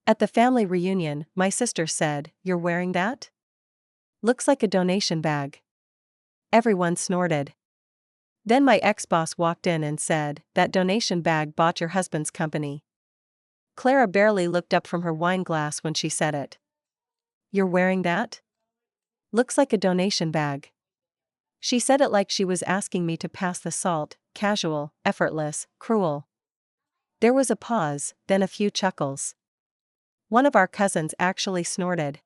At the family reunion, my sister said, "You're wearing that? Looks like a donation bag." Everyone snorted. Then my ex-boss walked in and said, "That donation bag bought your husband's company." Clara barely looked up from her wine glass when she said it. "You're wearing that? Looks like a donation bag." She said it like she was asking me to pass the salt, casual, effortless, cruel. There was a pause, then a few chuckles. One of our cousins actually snorted.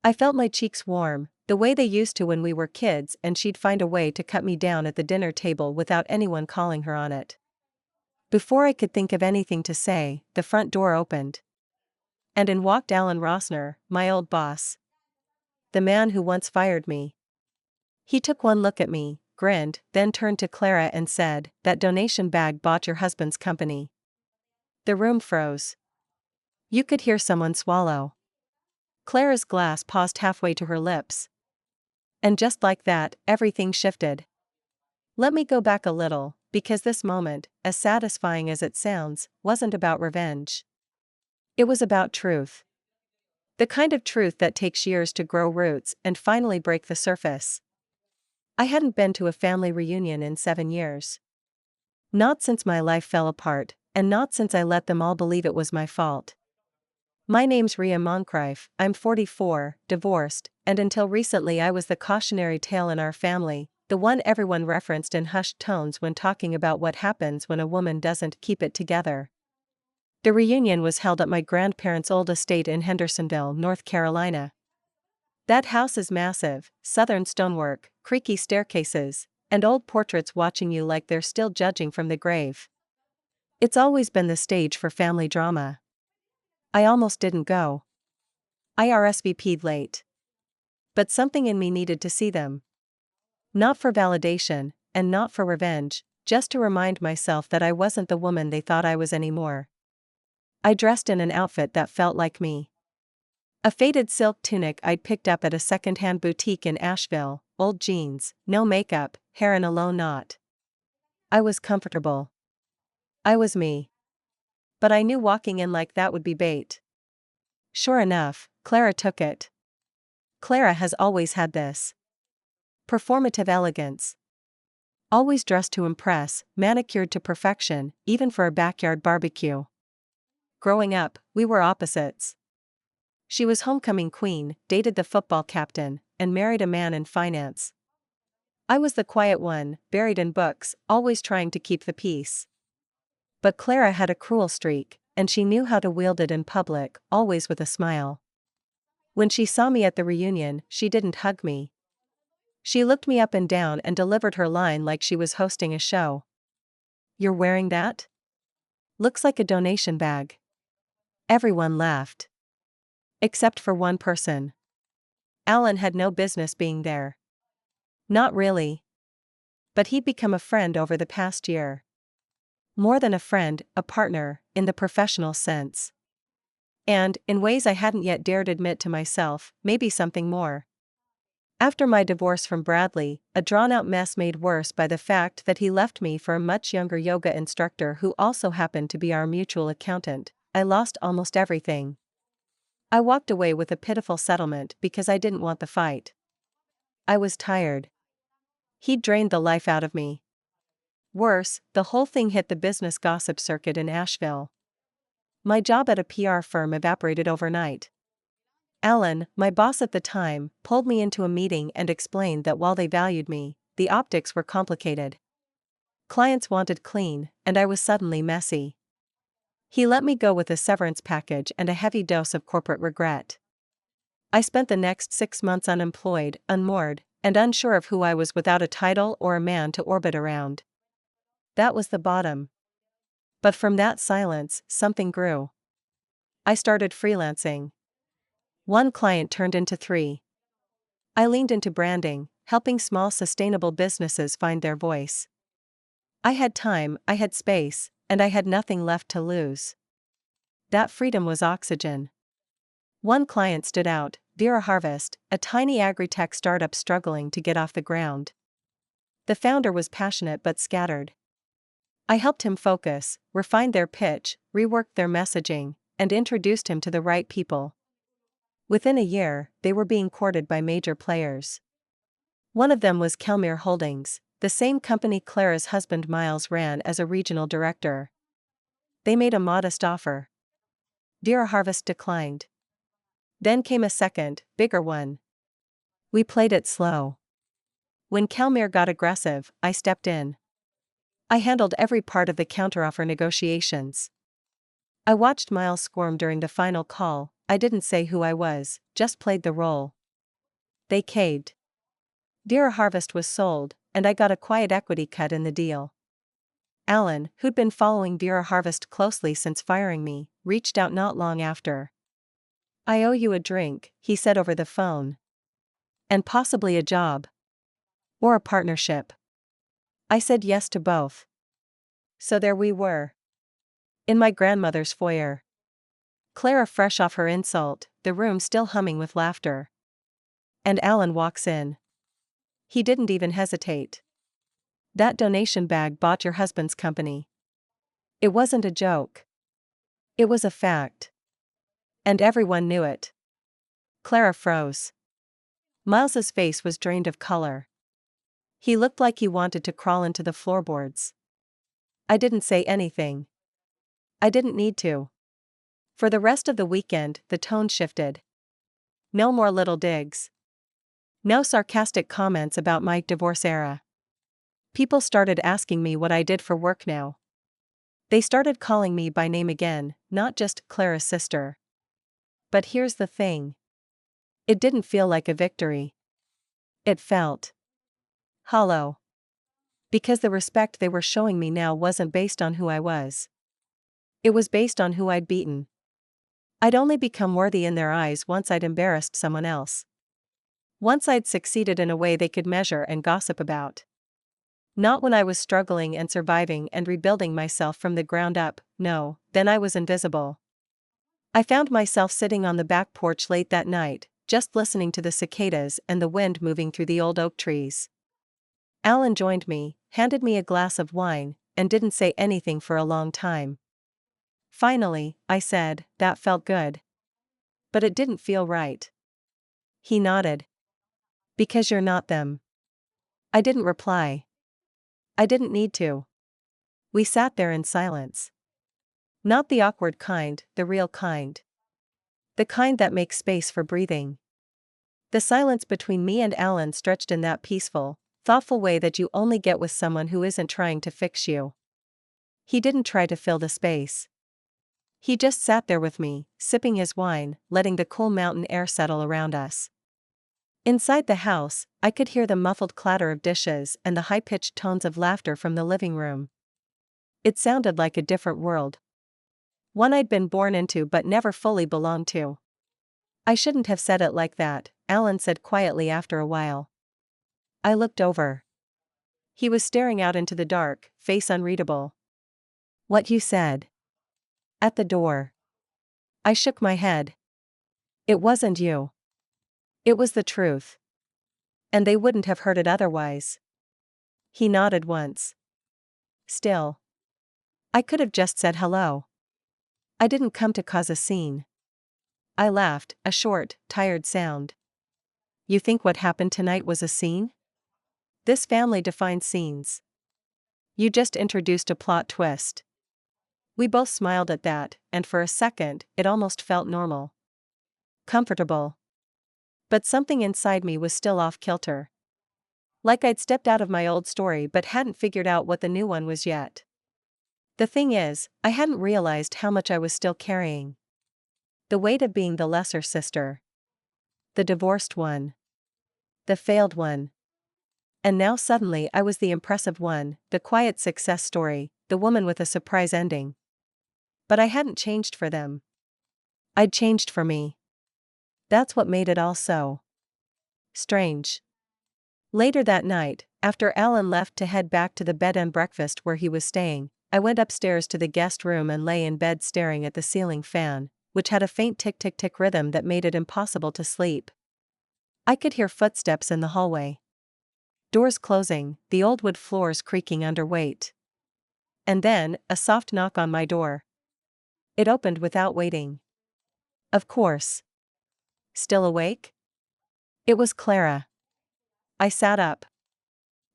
I felt my cheeks warm, the way they used to when we were kids, and she'd find a way to cut me down at the dinner table without anyone calling her on it. Before I could think of anything to say, the front door opened. And in walked Alan Rossner, my old boss. The man who once fired me. He took one look at me, grinned, then turned to Clara and said, "That donation bag bought your husband's company." The room froze. You could hear someone swallow. Clara's glass paused halfway to her lips. And just like that, everything shifted. Let me go back a little, because this moment, as satisfying as it sounds, wasn't about revenge. It was about truth. The kind of truth that takes years to grow roots and finally break the surface. I hadn't been to a family reunion in 7 years. Not since my life fell apart, and not since I let them all believe it was my fault. My name's Ria Moncrief, I'm 44, divorced, and until recently I was the cautionary tale in our family, the one everyone referenced in hushed tones when talking about what happens when a woman doesn't keep it together. The reunion was held at my grandparents' old estate in Hendersonville, North Carolina. That house is massive, southern stonework, creaky staircases, and old portraits watching you like they're still judging from the grave. It's always been the stage for family drama. I almost didn't go. I RSVP'd late. But something in me needed to see them. Not for validation, and not for revenge, just to remind myself that I wasn't the woman they thought I was anymore. I dressed in an outfit that felt like me. A faded silk tunic I'd picked up at a second-hand boutique in Asheville, old jeans, no makeup, hair in a low knot. I was comfortable. I was me. But I knew walking in like that would be bait. Sure enough, Clara took it. Clara has always had this performative elegance. Always dressed to impress, manicured to perfection, even for a backyard barbecue. Growing up, we were opposites. She was homecoming queen, dated the football captain, and married a man in finance. I was the quiet one, buried in books, always trying to keep the peace. But Clara had a cruel streak, and she knew how to wield it in public, always with a smile. When she saw me at the reunion, she didn't hug me. She looked me up and down and delivered her line like she was hosting a show. "You're wearing that? Looks like a donation bag." Everyone laughed. Except for one person. Alan had no business being there. Not really. But he'd become a friend over the past year. More than a friend, a partner, in the professional sense. And, in ways I hadn't yet dared admit to myself, maybe something more. After my divorce from Bradley, a drawn-out mess made worse by the fact that he left me for a much younger yoga instructor who also happened to be our mutual accountant, I lost almost everything. I walked away with a pitiful settlement because I didn't want the fight. I was tired. He'd drained the life out of me. Worse, the whole thing hit the business gossip circuit in Asheville. My job at a PR firm evaporated overnight. Alan, my boss at the time, pulled me into a meeting and explained that while they valued me, the optics were complicated. Clients wanted clean, and I was suddenly messy. He let me go with a severance package and a heavy dose of corporate regret. I spent the next 6 months unemployed, unmoored, and unsure of who I was without a title or a man to orbit around. That was the bottom. But from that silence, something grew. I started freelancing. One client turned into 3. I leaned into branding, helping small sustainable businesses find their voice. I had time, I had space, and I had nothing left to lose. That freedom was oxygen. One client stood out, Vera Harvest, a tiny agri-tech startup struggling to get off the ground. The founder was passionate but scattered. I helped him focus, refined their pitch, reworked their messaging, and introduced him to the right people. Within a year, they were being courted by major players. One of them was Kelmere Holdings, the same company Clara's husband Miles ran as a regional director. They made a modest offer. Vera Harvest declined. Then came a second, bigger one. We played it slow. When Kelmere got aggressive, I stepped in. I handled every part of the counteroffer negotiations. I watched Miles squirm during the final call. I didn't say who I was, just played the role. They caved. Vera Harvest was sold, and I got a quiet equity cut in the deal. Alan, who'd been following Vera Harvest closely since firing me, reached out not long after. "I owe you a drink," he said over the phone. "And possibly a job. Or a partnership." I said yes to both. So there we were. In my grandmother's foyer. Clara fresh off her insult, the room still humming with laughter. And Alan walks in. He didn't even hesitate. "That donation bag bought your husband's company." It wasn't a joke. It was a fact. And everyone knew it. Clara froze. Miles's face was drained of color. He looked like he wanted to crawl into the floorboards. I didn't say anything. I didn't need to. For the rest of the weekend, the tone shifted. No more little digs. No sarcastic comments about my divorce era. People started asking me what I did for work now. They started calling me by name again, not just Clara's sister. But here's the thing. It didn't feel like a victory. It felt hollow. Because the respect they were showing me now wasn't based on who I was. It was based on who I'd beaten. I'd only become worthy in their eyes once I'd embarrassed someone else. Once I'd succeeded in a way they could measure and gossip about. Not when I was struggling and surviving and rebuilding myself from the ground up. No, then I was invisible. I found myself sitting on the back porch late that night, just listening to the cicadas and the wind moving through the old oak trees. Alan joined me, handed me a glass of wine, and didn't say anything for a long time. Finally, I said, "That felt good. But it didn't feel right." He nodded. "Because you're not them." I didn't reply. I didn't need to. We sat there in silence. Not the awkward kind, the real kind. The kind that makes space for breathing. The silence between me and Alan stretched in that peaceful, thoughtful way that you only get with someone who isn't trying to fix you. He didn't try to fill the space. He just sat there with me, sipping his wine, letting the cool mountain air settle around us. Inside the house, I could hear the muffled clatter of dishes and the high-pitched tones of laughter from the living room. It sounded like a different world. One I'd been born into but never fully belonged to. "I shouldn't have said it like that," Alan said quietly after a while. I looked over. He was staring out into the dark, face unreadable. "What you said?" "At the door." I shook my head. "It wasn't you. It was the truth. And they wouldn't have heard it otherwise." He nodded once. "Still. I could have just said hello. I didn't come to cause a scene." I laughed, a short, tired sound. "You think what happened tonight was a scene? This family defines scenes. You just introduced a plot twist." We both smiled at that, and for a second, it almost felt normal. Comfortable. But something inside me was still off-kilter. Like I'd stepped out of my old story but hadn't figured out what the new one was yet. The thing is, I hadn't realized how much I was still carrying. The weight of being the lesser sister. The divorced one. The failed one. And now suddenly I was the impressive one, the quiet success story, the woman with a surprise ending. But I hadn't changed for them. I'd changed for me. That's what made it all so strange. Later that night, after Alan left to head back to the bed and breakfast where he was staying, I went upstairs to the guest room and lay in bed staring at the ceiling fan, which had a faint tick-tick-tick rhythm that made it impossible to sleep. I could hear footsteps in the hallway. Doors closing, the old wood floors creaking under weight. And then, a soft knock on my door. It opened without waiting. Of course. Still awake? It was Clara. I sat up.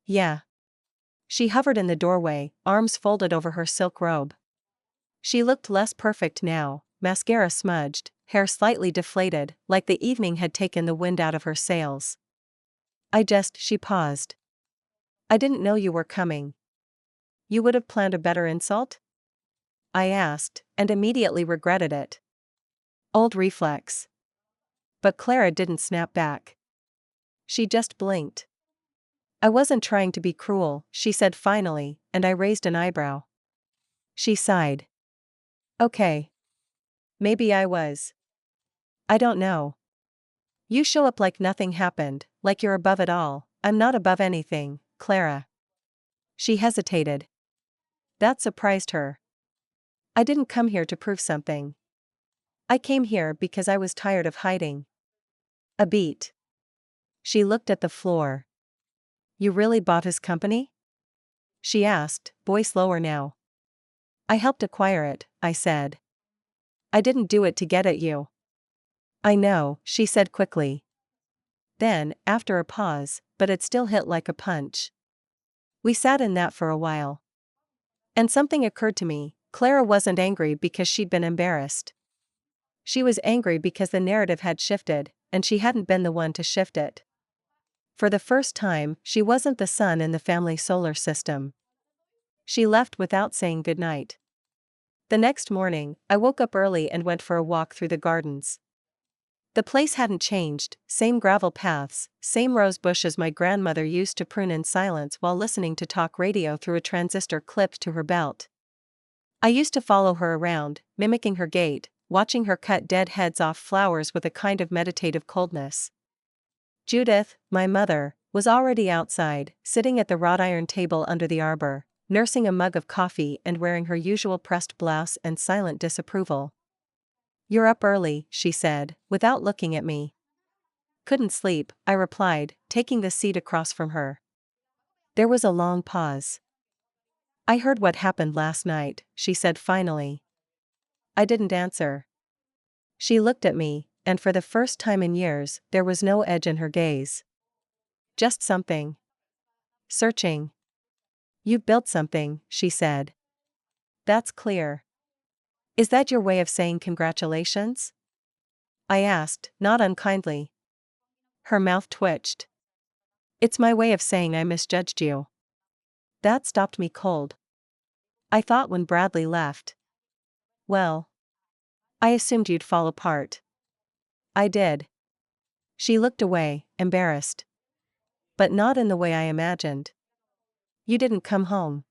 Yeah. She hovered in the doorway, arms folded over her silk robe. She looked less perfect now, mascara smudged, hair slightly deflated, like the evening had taken the wind out of her sails. She paused. I didn't know you were coming. You would have planned a better insult? I asked, and immediately regretted it. Old reflex. But Clara didn't snap back. She just blinked. I wasn't trying to be cruel, she said finally, and I raised an eyebrow. She sighed. Okay. Maybe I was. I don't know. You show up like nothing happened, like you're above it all. I'm not above anything, Clara. She hesitated. That surprised her. I didn't come here to prove something. I came here because I was tired of hiding. A beat. She looked at the floor. You really bought his company? She asked, voice lower now. I helped acquire it, I said. I didn't do it to get at you. I know, she said quickly. Then, after a pause, but it still hit like a punch. We sat in that for a while. And something occurred to me. Clara wasn't angry because she'd been embarrassed. She was angry because the narrative had shifted, and she hadn't been the one to shift it. For the first time, she wasn't the sun in the family solar system. She left without saying goodnight. The next morning, I woke up early and went for a walk through the gardens. The place hadn't changed, same gravel paths, same rose bushes my grandmother used to prune in silence while listening to talk radio through a transistor clipped to her belt. I used to follow her around, mimicking her gait, watching her cut dead heads off flowers with a kind of meditative coldness. Judith, my mother, was already outside, sitting at the wrought iron table under the arbor, nursing a mug of coffee and wearing her usual pressed blouse and silent disapproval. You're up early, she said, without looking at me. Couldn't sleep, I replied, taking the seat across from her. There was a long pause. I heard what happened last night, she said finally. I didn't answer. She looked at me, and for the first time in years, there was no edge in her gaze. Just something. Searching. You built something, she said. That's clear. Is that your way of saying congratulations? I asked, not unkindly. Her mouth twitched. It's my way of saying I misjudged you. That stopped me cold. I thought when Bradley left. Well, I assumed you'd fall apart. I did. She looked away, embarrassed. But not in the way I imagined. You didn't come home.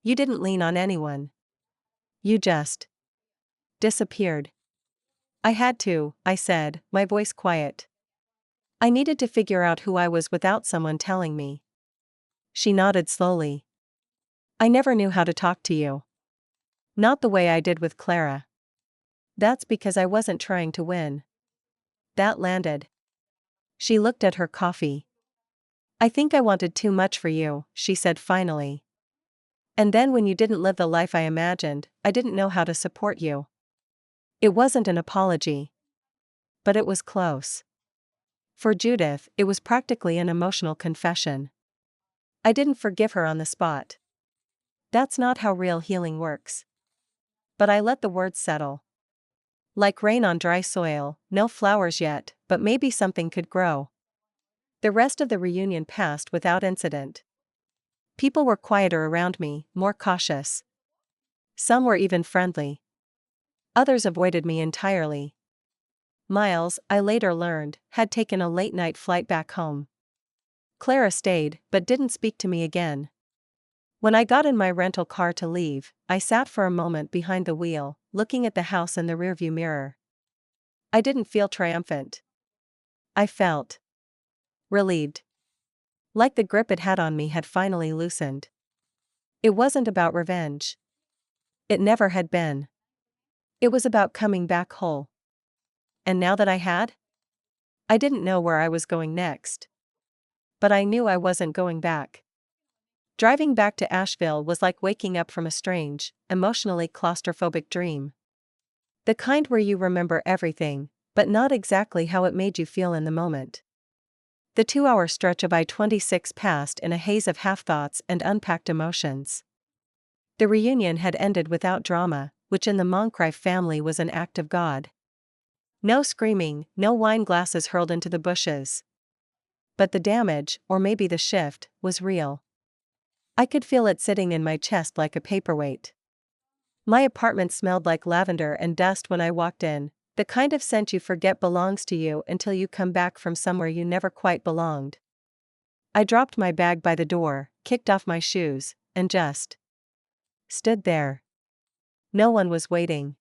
You didn't lean on anyone. You just disappeared. I had to, I said, my voice quiet. I needed to figure out who I was without someone telling me. She nodded slowly. I never knew how to talk to you. Not the way I did with Clara. That's because I wasn't trying to win. That landed. She looked at her coffee. I think I wanted too much for you, she said finally. And then when you didn't live the life I imagined, I didn't know how to support you. It wasn't an apology. But it was close. For Judith, it was practically an emotional confession. I didn't forgive her on the spot. That's not how real healing works. But I let the words settle. Like rain on dry soil, no flowers yet, but maybe something could grow. The rest of the reunion passed without incident. People were quieter around me, more cautious. Some were even friendly. Others avoided me entirely. Miles, I later learned, had taken a late-night flight back home. Clara stayed, but didn't speak to me again. When I got in my rental car to leave, I sat for a moment behind the wheel, looking at the house in the rearview mirror. I didn't feel triumphant. I felt relieved. Like the grip it had on me had finally loosened. It wasn't about revenge. It never had been. It was about coming back whole. And now that I didn't know where I was going next. But I knew I wasn't going back. Driving back to Asheville was like waking up from a strange, emotionally claustrophobic dream. The kind where you remember everything, but not exactly how it made you feel in the moment. The 2-hour stretch of I-26 passed in a haze of half-thoughts and unpacked emotions. The reunion had ended without drama, which in the Moncrief family was an act of God. No screaming, no wine glasses hurled into the bushes. But the damage, or maybe the shift, was real. I could feel it sitting in my chest like a paperweight. My apartment smelled like lavender and dust when I walked in, the kind of scent you forget belongs to you until you come back from somewhere you never quite belonged. I dropped my bag by the door, kicked off my shoes, and just stood there. No one was waiting.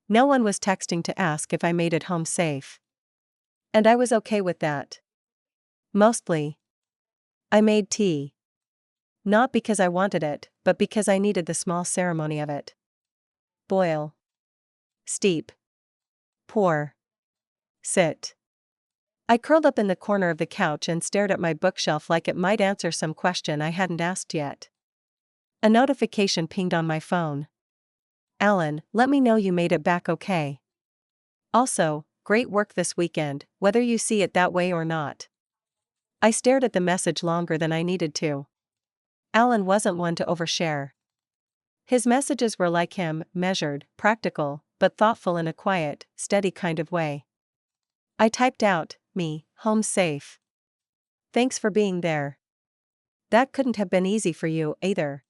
No one was texting to ask if I made it home safe. And I was okay with that. Mostly. I made tea. Not because I wanted it, but because I needed the small ceremony of it. Boil. Steep. Pour. Sit. I curled up in the corner of the couch and stared at my bookshelf like it might answer some question I hadn't asked yet. A notification pinged on my phone. Alan, let me know you made it back okay. Also, great work this weekend, whether you see it that way or not. I stared at the message longer than I needed to. Alan wasn't one to overshare. His messages were like him, measured, practical, but thoughtful in a quiet, steady kind of way. I typed out, me, home safe. Thanks for being there. That couldn't have been easy for you, either.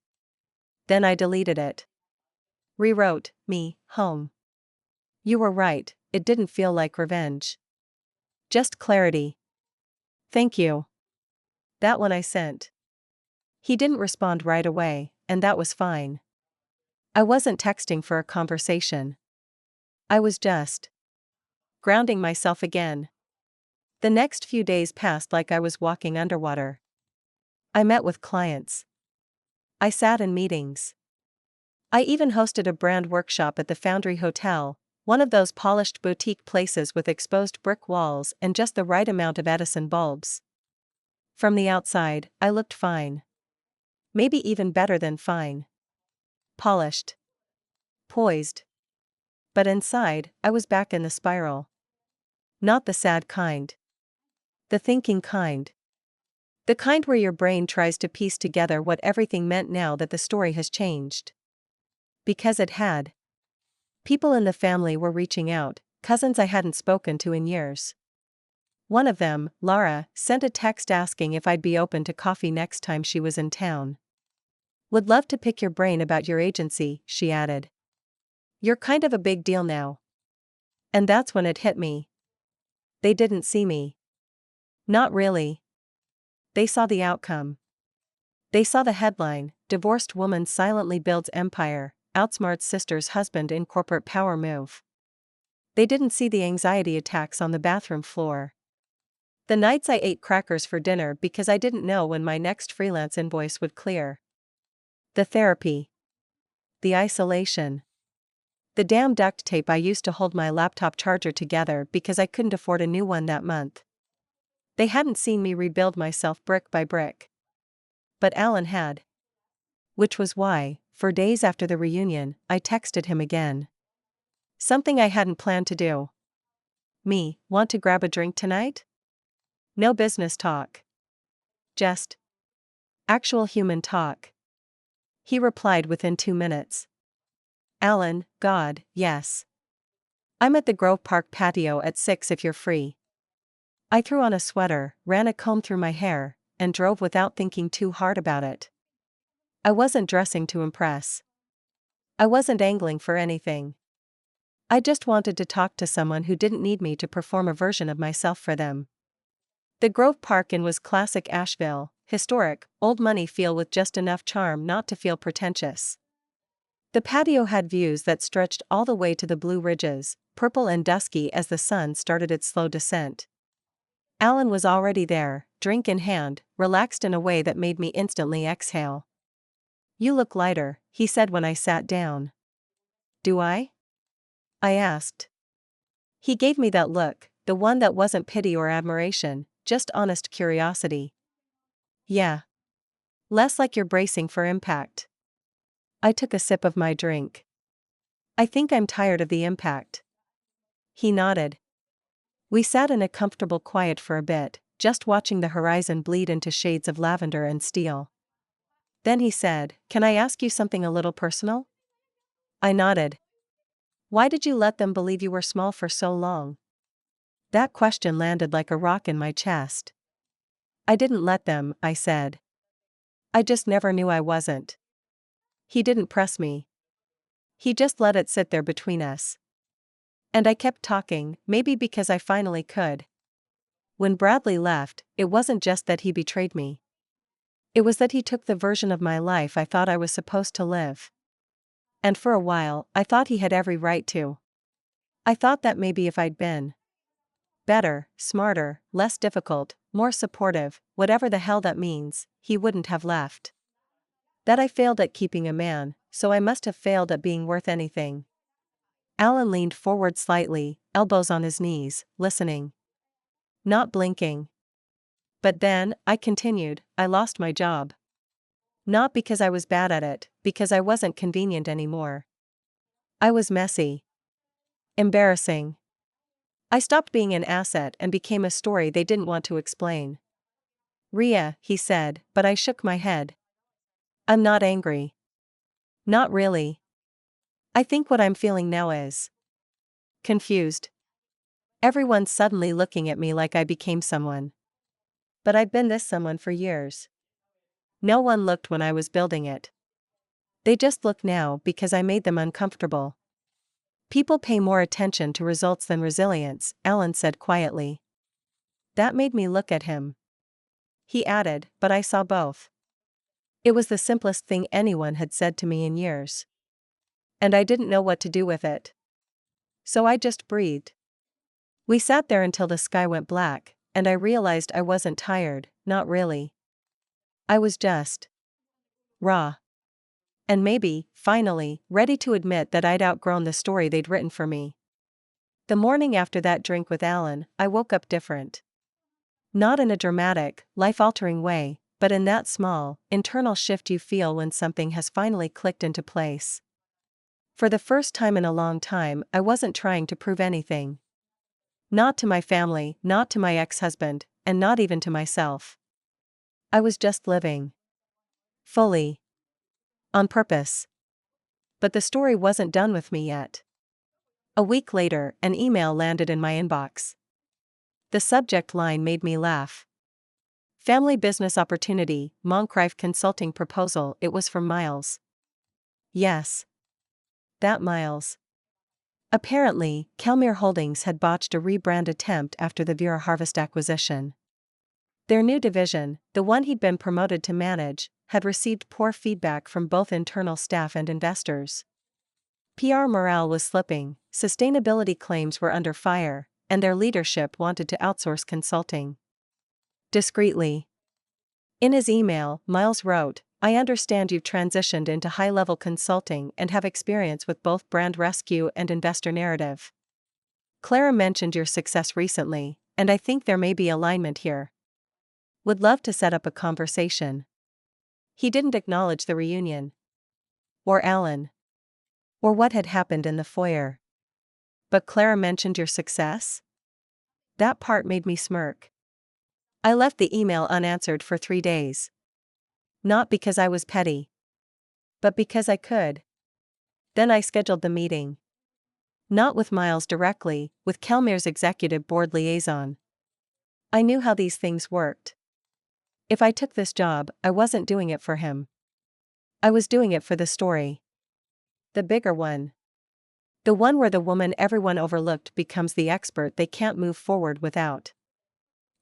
Then I deleted it. Rewrote, me, home. You were right, it didn't feel like revenge. Just clarity. Thank you. That one I sent. He didn't respond right away, and that was fine. I wasn't texting for a conversation. I was just grounding myself again. The next few days passed like I was walking underwater. I met with clients. I sat in meetings. I even hosted a brand workshop at the Foundry Hotel, one of those polished boutique places with exposed brick walls and just the right amount of Edison bulbs. From the outside, I looked fine. Maybe even better than fine. Polished. Poised. But inside, I was back in the spiral. Not the sad kind. The thinking kind. The kind where your brain tries to piece together what everything meant now that the story has changed. Because it had. People in the family were reaching out, cousins I hadn't spoken to in years. One of them, Lara, sent a text asking if I'd be open to coffee next time she was in town. Would love to pick your brain about your agency, she added. You're kind of a big deal now. And that's when it hit me. They didn't see me. Not really. They saw the outcome. They saw the headline, Divorced Woman Silently Builds Empire, Outsmarts Sister's Husband in Corporate Power Move. They didn't see the anxiety attacks on the bathroom floor. The nights I ate crackers for dinner because I didn't know when my next freelance invoice would clear. The therapy. The isolation. The damn duct tape I used to hold my laptop charger together because I couldn't afford a new one that month. They hadn't seen me rebuild myself brick by brick. But Alan had. Which was why, for days after the reunion, I texted him again. Something I hadn't planned to do. Me, want to grab a drink tonight? No business talk. Just actual human talk. He replied within 2 minutes. Alan, God, yes. I'm at the Grove Park patio at 6 if you're free. I threw on a sweater, ran a comb through my hair, and drove without thinking too hard about it. I wasn't dressing to impress. I wasn't angling for anything. I just wanted to talk to someone who didn't need me to perform a version of myself for them. The Grove Park Inn was classic Asheville, historic, old money feel with just enough charm not to feel pretentious. The patio had views that stretched all the way to the Blue Ridges, purple and dusky as the sun started its slow descent. Alan was already there, drink in hand, relaxed in a way that made me instantly exhale. You look lighter, he said when I sat down. Do I? I asked. He gave me that look, the one that wasn't pity or admiration, just honest curiosity. Yeah. Less like you're bracing for impact. I took a sip of my drink. I think I'm tired of the impact. He nodded. We sat in a comfortable quiet for a bit, just watching the horizon bleed into shades of lavender and steel. Then he said, "Can I ask you something a little personal?" I nodded. "Why did you let them believe you were small for so long?" That question landed like a rock in my chest. "I didn't let them," I said. "I just never knew I wasn't." He didn't press me. He just let it sit there between us. And I kept talking, maybe because I finally could. When Bradley left, it wasn't just that he betrayed me. It was that he took the version of my life I thought I was supposed to live. And for a while, I thought he had every right to. I thought that maybe if I'd been better, smarter, less difficult, more supportive, whatever the hell that means, he wouldn't have left. That I failed at keeping a man, so I must have failed at being worth anything. Alan leaned forward slightly, elbows on his knees, listening. Not blinking. But then, I continued, I lost my job. Not because I was bad at it, because I wasn't convenient anymore. I was messy. Embarrassing. I stopped being an asset and became a story they didn't want to explain. "Rhea," he said, but I shook my head. "I'm not angry. Not really. I think what I'm feeling now is confused. Everyone's suddenly looking at me like I became someone. But I've been this someone for years. No one looked when I was building it. They just look now because I made them uncomfortable." "People pay more attention to results than resilience," Alan said quietly. That made me look at him. He added, "But I saw both." It was the simplest thing anyone had said to me in years. And I didn't know what to do with it. So I just breathed. We sat there until the sky went black, and I realized I wasn't tired, not really. I was just raw. And maybe, finally, ready to admit that I'd outgrown the story they'd written for me. The morning after that drink with Alan, I woke up different. Not in a dramatic, life-altering way, but in that small, internal shift you feel when something has finally clicked into place. For the first time in a long time, I wasn't trying to prove anything. Not to my family, not to my ex-husband, and not even to myself. I was just living. Fully. On purpose. But the story wasn't done with me yet. A week later, an email landed in my inbox. The subject line made me laugh. Family business opportunity, Moncrief consulting proposal. It was from Miles. Yes. That Miles. Apparently, Kelmere Holdings had botched a rebrand attempt after the Vera Harvest acquisition. Their new division, the one he'd been promoted to manage, had received poor feedback from both internal staff and investors. PR morale was slipping, sustainability claims were under fire, and their leadership wanted to outsource consulting. Discreetly. In his email, Miles wrote, "I understand you've transitioned into high-level consulting and have experience with both brand rescue and investor narrative. Clara mentioned your success recently, and I think there may be alignment here. Would love to set up a conversation." He didn't acknowledge the reunion. Or Alan. Or what had happened in the foyer. But Clara mentioned your success? That part made me smirk. I left the email unanswered for 3 days. Not because I was petty. But because I could. Then I scheduled the meeting. Not with Miles directly, with Kelmere's executive board liaison. I knew how these things worked. If I took this job, I wasn't doing it for him. I was doing it for the story. The bigger one. The one where the woman everyone overlooked becomes the expert they can't move forward without.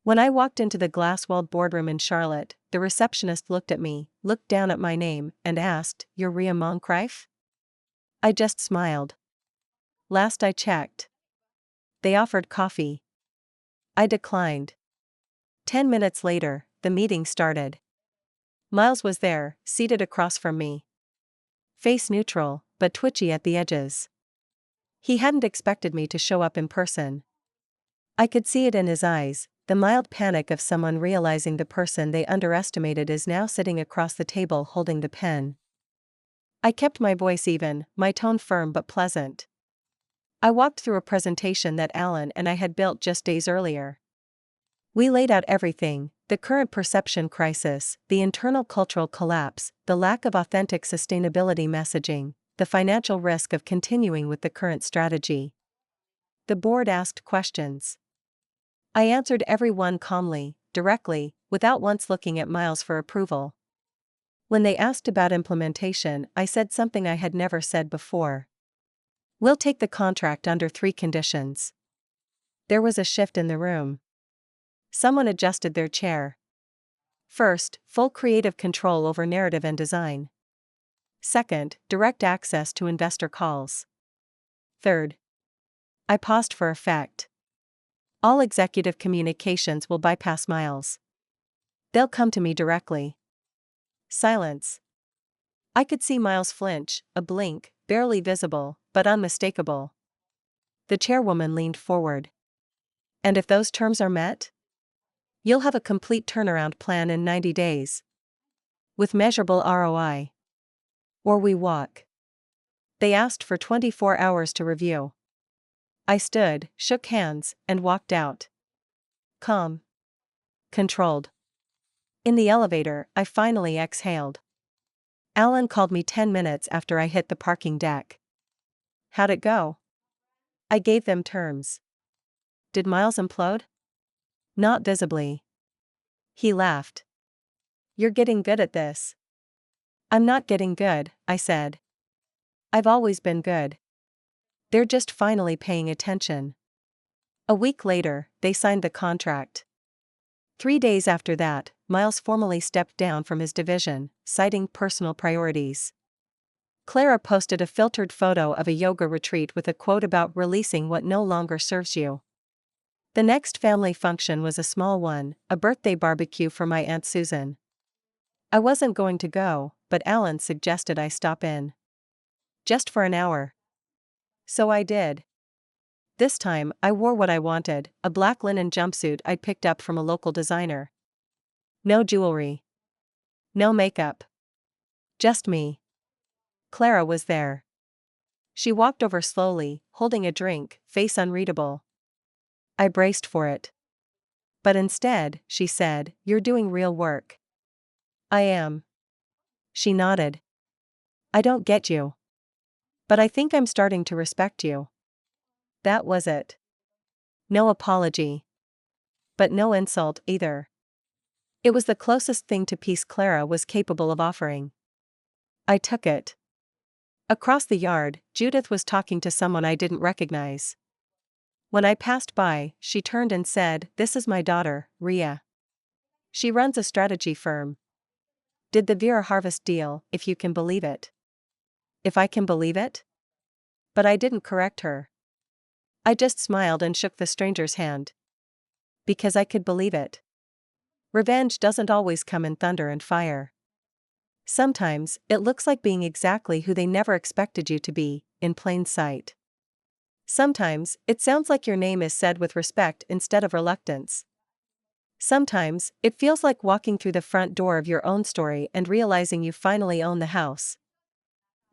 When I walked into the glass-walled boardroom in Charlotte, the receptionist looked at me, looked down at my name, and asked, "You're Rhea Moncrief?" I just smiled. Last I checked. They offered coffee. I declined. 10 minutes later, the meeting started. Miles was there, seated across from me. Face neutral, but twitchy at the edges. He hadn't expected me to show up in person. I could see it in his eyes, the mild panic of someone realizing the person they underestimated is now sitting across the table holding the pen. I kept my voice even, my tone firm but pleasant. I walked through a presentation that Alan and I had built just days earlier. We laid out everything: the current perception crisis, the internal cultural collapse, the lack of authentic sustainability messaging, the financial risk of continuing with the current strategy. The board asked questions. I answered every one calmly, directly, without once looking at Miles for approval. When they asked about implementation, I said something I had never said before. We'll take the contract under 3 conditions. There was a shift in the room. Someone adjusted their chair. First, full creative control over narrative and design. Second, direct access to investor calls. Third, I paused for effect. All executive communications will bypass Miles. They'll come to me directly. Silence. I could see Miles flinch, a blink, barely visible, but unmistakable. The chairwoman leaned forward. And if those terms are met? You'll have a complete turnaround plan in 90 days. With measurable ROI. Or we walk. They asked for 24 hours to review. I stood, shook hands, and walked out. Calm. Controlled. In the elevator, I finally exhaled. Alan called me 10 minutes after I hit the parking deck. How'd it go? I gave them terms. Did Miles implode? Not visibly. He laughed. You're getting good at this. I'm not getting good, I said. I've always been good. They're just finally paying attention. A week later, they signed the contract. 3 days after that, Miles formally stepped down from his division, citing personal priorities. Clara posted a filtered photo of a yoga retreat with a quote about releasing what no longer serves you. The next family function was a small one, a birthday barbecue for my Aunt Susan. I wasn't going to go, but Alan suggested I stop in. Just for an hour. So I did. This time, I wore what I wanted, a black linen jumpsuit I'd picked up from a local designer. No jewelry. No makeup. Just me. Clara was there. She walked over slowly, holding a drink, face unreadable. I braced for it. But instead, she said, "You're doing real work." I am. She nodded. I don't get you. But I think I'm starting to respect you. That was it. No apology. But no insult either. It was the closest thing to peace Clara was capable of offering. I took it. Across the yard, Judith was talking to someone I didn't recognize. When I passed by, she turned and said, "This is my daughter, Ria. She runs a strategy firm. Did the Vera Harvest deal, if you can believe it." If I can believe it? But I didn't correct her. I just smiled and shook the stranger's hand. Because I could believe it. Revenge doesn't always come in thunder and fire. Sometimes, it looks like being exactly who they never expected you to be, in plain sight. Sometimes, it sounds like your name is said with respect instead of reluctance. Sometimes, it feels like walking through the front door of your own story and realizing you finally own the house.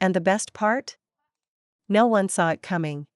And the best part? No one saw it coming.